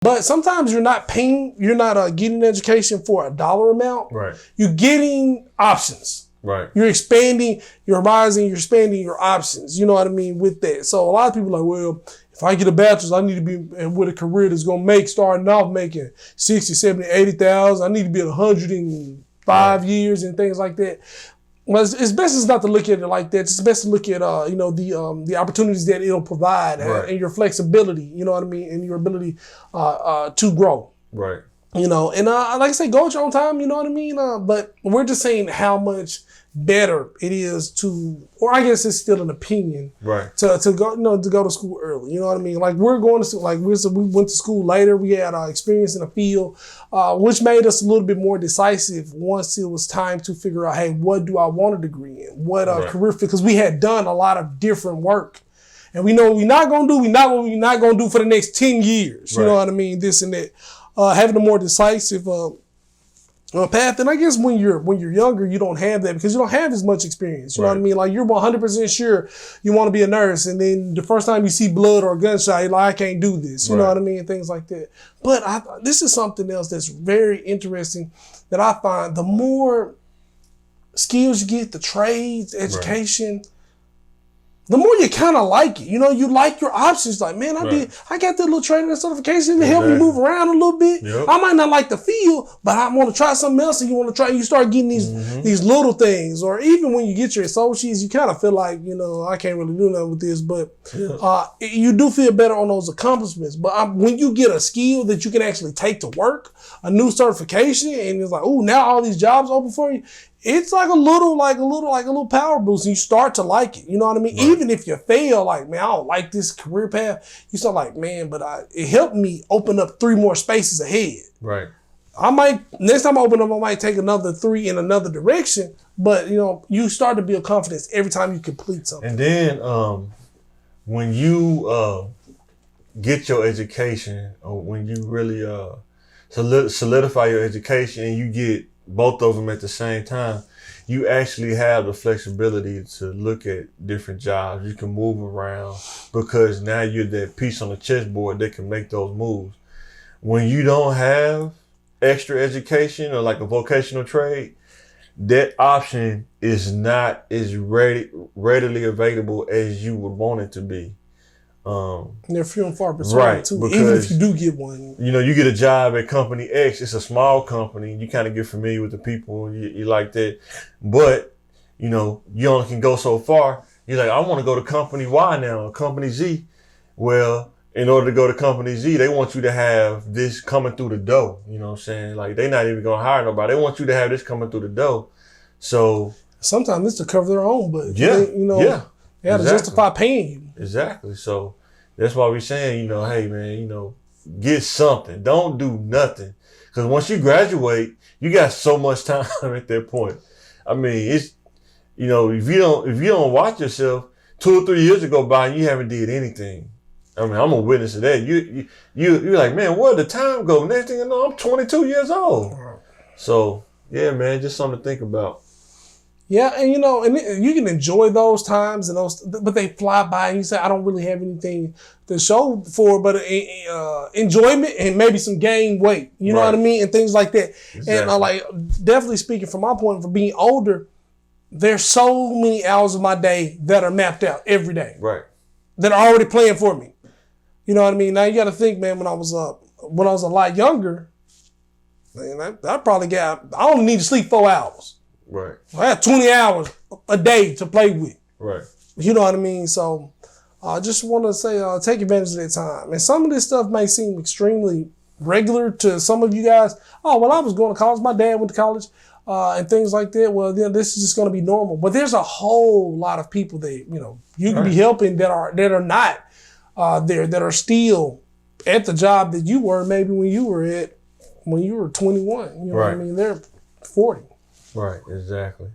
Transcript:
But sometimes you're not getting education for a dollar amount. Right. You're getting options. Right. You're expanding your horizon, you're expanding your options. You know what I mean? With that. So a lot of people are like, well, if I get a bachelor's, I need to be with a career that's going to starting off making 60, 70, 80,000. I need to be at 105 years and things like that. Well, it's best not to look at it like that. It's best to look at, the opportunities that it'll provide and your flexibility, you know what I mean? And your ability to grow. Right. You know, and like I say, go at your own time, you know what I mean? But we're just saying how much better it is or I guess it's still an opinion, right? To go, to go to school early. You know what I mean? Like we're going to school, like we went to school later. We had experience in the field, which made us a little bit more decisive once it was time to figure out, hey, what do I want a degree in? What career fit? Because we had done a lot of different work. And we know we're not going to do for the next 10 years. You know what I mean? This and that. Having a more decisive path. And I guess when you're younger, you don't have that because you don't have as much experience. You know what I mean? Like you're 100% sure you want to be a nurse. And then the first time you see blood or a gunshot, you're like, I can't do this. You know what I mean? Things like that. But this is something else that's very interesting that I find. The more skills you get, the trades, education, the more you kind of like it. You know, you like your options. Like, man, I got that little training and certification to help me move around a little bit. Yep. I might not like the field, but I want to try something else. And you start getting these little things. Or even when you get your associates, you kind of feel like, I can't really do nothing with this. But you do feel better on those accomplishments. But when you get a skill that you can actually take to work, a new certification, and it's like, oh, now all these jobs open for you. It's like a little power boost, and you start to like it. You know what I mean? Right. Even if you fail, like, man, I don't like this career path. You start like, man, but it helped me open up 3 more spaces ahead. Right. Next time I open up, I might take another 3 in another direction. But you start to build confidence every time you complete something. And then when you get your education, or when you really solidify your education, and you get both of them at the same time, you actually have the flexibility to look at different jobs. You can move around because now you're that piece on the chessboard that can make those moves. When you don't have extra education or like a vocational trade, that option is not as readily available as you would want it to be. They're few and far between too. Because, even if you do get one, you get a job at company X. It's a small company. You kind of get familiar with the people. You like that, but you only can go so far. You're like, I want to go to company Y now, or company Z. Well, in order to go to company Z, they want you to have this coming through the door. You know what I'm saying? Like they're not even gonna hire nobody. They want you to have this coming through the door. So sometimes it's to cover their own, but they have to justify paying you. Exactly. So that's why we're saying, hey man, get something. Don't do nothing. Because once you graduate, you got so much time at that point. I mean, it's if you don't watch yourself, 2 or 3 years go by and you haven't did anything. I mean, I'm a witness of that. You're like, man, where'd the time go? Next thing you know, I'm 22 years old. So yeah, man, just something to think about. Yeah, and and you can enjoy those times but they fly by, and you say, I don't really have anything to show for, but enjoyment and maybe some gain weight. You know what I mean, and things like that. Exactly. And definitely speaking from my point of being older, there's so many hours of my day that are mapped out every day, right? That are already playing for me. You know what I mean? Now you got to think, man. When I was a lot younger, man, I don't need to sleep 4 hours. Right. I had 20 hours a day to play with. Right. You know what I mean? So I just want to say, take advantage of that time. And some of this stuff may seem extremely regular to some of you guys. Oh, well, I was going to college. My dad went to college and things like that. Well, then this is just going to be normal. But there's a whole lot of people that, you can be helping that are not there, that are still at the job that you were maybe when you were 21. You know what I mean? They're 40. Right, exactly.